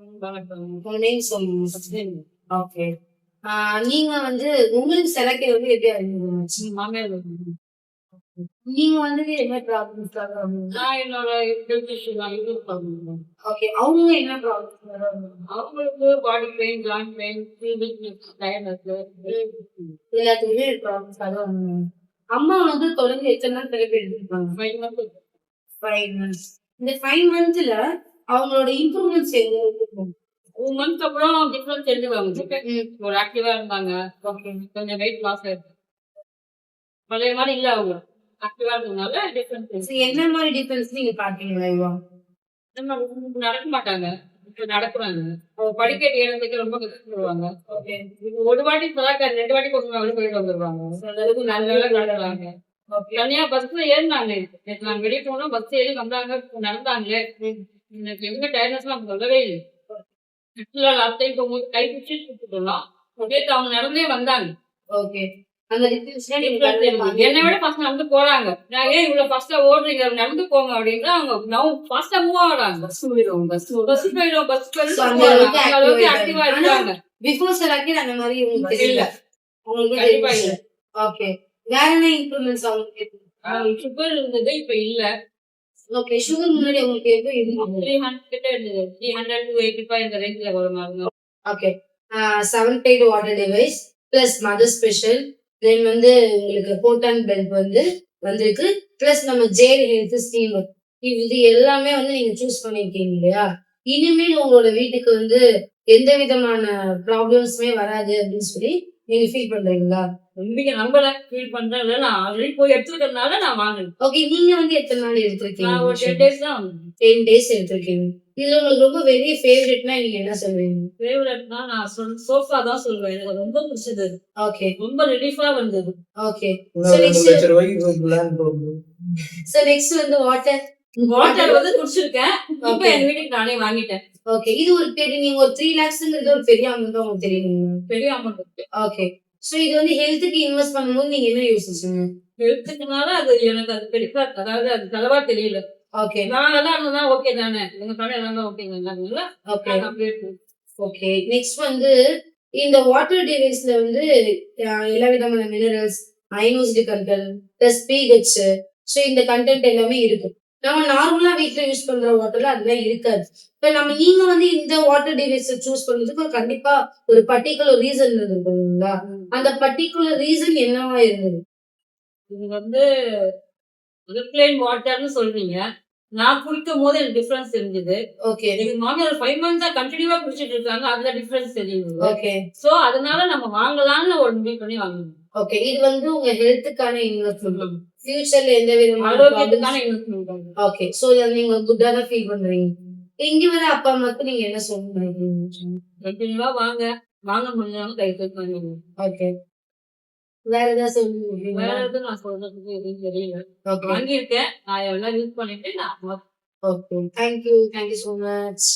உங்க நேம் சொல்லுங்க first. Okay. நீங்க வந்து உங்களுக்கு செலக்ட் வந்து எப்படி இருந்துச்சு? மாமியார் நீங்க வந்து என்ன ப்ராப்ளம்ஸ்க்காக வந்தீங்க? நான் என்னோட ஹெல்த் இஷ்யூ தான் இது பண்ணுவேன். ஓகே. அவங்க என்ன ப்ராப்ளம்ஸ்க்காக வந்தாங்க? அவங்களுக்கு body pain, joint pain, weakness, tiredness எல்லாத்துக்குமே ப்ராப்ளம்ஸ்க்காக வந்தாங்க. அம்மா வந்து தொடர்ந்து எத்தனை நாள் தெரப்பி எடுத்துருப்பாங்க? 5 months 5 months. இந்த 5 monthsல அவங்களோட இம்ப்ரூவ்மெண்ட்ஸ் எங்க இருக்கும்? 2 months அப்புறம் டிஃபரன்ஸ் தெரிஞ்சுவாங்க. ஒரு ஆக்டிவா இருந்தாங்க. ஓகே. கொஞ்சம் வெயிட் லாஸ் ஆயிடுச்சு. பழைய மாதிரி இல்ல அவங்க. ஆக்டிவா இருந்ததுனால டிஃபரன்ஸ் என்ன மாதிரி டிஃபரன்ஸ் நீங்க பாத்தீங்க லைவா? நடக்க மாட்டாங்க. இப்ப நடக்குறாங்க. படிக்கட்டு ஏறதுக்கு ரொம்ப கஷ்டப்படுவாங்க. ஓகே. ஒரு வாட்டி சொல்லாக்க 2 வாட்டி கொண்டு போயிட்டு வந்துருவாங்க. அளவுக்கு நல்ல நடக்குறாங்க. தனியா பஸ்ல ஏறினாங்க. நேற்று நாங்க வெளியே போனோம், பஸ் ஏறி வந்தாங்க, நடந்தாங்களே. எனக்கு எங்க டயர்னஸ் எல்லாம் சொல்லவே இல்லை. லாஸ்ட் டைம் போகும்போது கை பிடிச்சி கொடுத்துட்டோம். நேற்று அவங்க நடந்தே வந்தாங்க. ஓகே. அந்த டிஃபரன்ஸ்ல நீங்க என்னை விட ஃபர்ஸ்ட் நடந்து போறாங்க. நான் ஏன் இவ்வளவு ஃபாஸ்டா ஓடுறீங்க, நடந்து போங்க அப்படின்னா அவங்க நவ் ஃபாஸ்டா மூவ் ஆகுறாங்க. பஸ் போயிடும். ஆக்டிவா இருக்காங்க. பிஃபோர் செலக்ட் அந்த மாதிரி உங்களுக்கு இல்ல தெரியல. உங்களுக்கு கண்டிப்பா தெரியல. இல்ல. ஓகே. வேற என்ன இம்ப்ரூவ்மெண்ட்ஸ் அவங்களுக்கு? சுகர் இருந்தது, இப்ப இல்ல. ஓகே. சுகர் முன்னாடி உங்களுக்கு எப்படி இருந்தது? 300 கிட்ட இருந்தது. 300 to 85 இந்த ரேஞ்ச்ல வர மாதிரி. Okay. 7 paid water device plus mother special then வந்து உங்களுக்கு போட்டான் பெல்ட் வந்து வந்திருக்கு பிளஸ் நம்ம ஜேல் ஹெல்த் ஸ்டீம் இது எல்லாமே வந்து நீங்க சூஸ் பண்ணிருக்கீங்க இல்லையா? இனிமேல் உங்களோட வீட்டுக்கு வந்து எந்த விதமான ப்ராப்ளம்ஸுமே வராது அப்படின்னு சொல்லி நீங்க ஃபீல் பண்றீங்களா? நம்பிக்கை நம்பல ஃபீல் பண்றேன். நான் ஆல்ரெடி போய் எடுத்துக்கிறதுனால நான் வாங்கினேன். ஓகே. நீங்க வந்து எத்தனை நாள் நான் எடுத்திருக்கீங்க? ஒரு 10 days தான் வாங்கினேன். 10 days எடுத்திருக்கீங்க. இதுல உங்களுக்கு ரொம்ப வெரி ஃபேவரட்னா நீங்க என்ன சொல்றீங்க? ஃபேவரட்னா நான் சோஃபா தான் சொல்லுவேன். எனக்கு ரொம்ப பிடிச்சது. ஓகே. ரொம்ப ரிலீஃபா வந்தது. ஓகே. So next வந்து வாட்டர் வாட்டர் வந்து குடிச்சிருக்கேன். இப்ப எங்க வீட்டுக்கு நானே வாங்கிட்டேன். ஓகே. இது ஒரு பெரிய நீங்க ஒரு 3 lakhsங்கிறது ஒரு பெரிய அமௌண்ட் உங்களுக்கு தெரியும். பெரிய அமௌண்ட். ஓகே. சோ இது வந்து ஹெல்த்துக்கு இன்வெஸ்ட் பண்ணும்போது நீங்க என்ன யோசிச்சீங்க? ஹெல்த்துக்குனால அது எனக்கு அது பெருசா அதாவது அது செலவா தெரியல. ஓகே. நான் நல்லா இருந்தா ஓகே தானே. எங்க கடை நல்லா ஓகேங்க. ஓகே. ஓகே. நெக்ஸ்ட் வந்து இந்த வாட்டர் டிவைஸ்ல வந்து எல்லா விதமான minerals, ionised content plus pH so இந்த கண்டென்ட் எல்லாமே இருக்கு. நம்ம நார்மலா வீட்ல யூஸ் பண்ற வாட்டர்ல அதெல்லாம் இருக்காது. இப்ப நீங்க வந்து இந்த வாட்டர் டிவைஸ் சூஸ் பண்றதுக்கு கண்டிப்பா ஒரு பர்டிகுலர் ரீசன் இருக்குங்களா? அந்த பர்டிகுலர் ரீசன் என்னவா இருந்தது? இது வந்து ரிப்ளைன் வாட்டர்னு சொல்றீங்க. நான் குடிக்கும் போது எனக்கு டிஃபரன்ஸ் தெரிஞ்சது. ஓகே. எங்க மாமியார் 5 months கண்டினியூவா குடிச்சிட்டு இருக்காங்க. அதுல டிஃபரன்ஸ் தெரியுது. ஓகே. சோ அதனால நம்ம வாங்கலாம்னு ஒரு முடிவு பண்ணி வாங்கினோம். ஓகே. இது வந்து உங்க ஹெல்த்துக்கான இன்வெஸ்ட்மென்ட். ஃபியூச்சர்ல எந்த விதமான ஆரோக்கியத்துக்கான இன்வெஸ்ட்மென்ட். ஓகே. சோ நீங்க குட்டா தான் ஃபீல் பண்றீங்க. இங்க வர அப்பா அம்மாக்கு நீங்க என்ன சொல்றீங்க? கண்டினியூவா வாங்க முடிஞ்சவங்க கைது பண்ணுங்க. ஓகே. வேற ஏதாவது சொல்லுங்க. வேற எதுவும் நான் சொல்றதுக்கு எதுவும் தெரியல. வாங்கியிருக்கேன். நான் எல்லாம் யூஸ் பண்ணிட்டு நான் okay. Thank you. Thank you so much.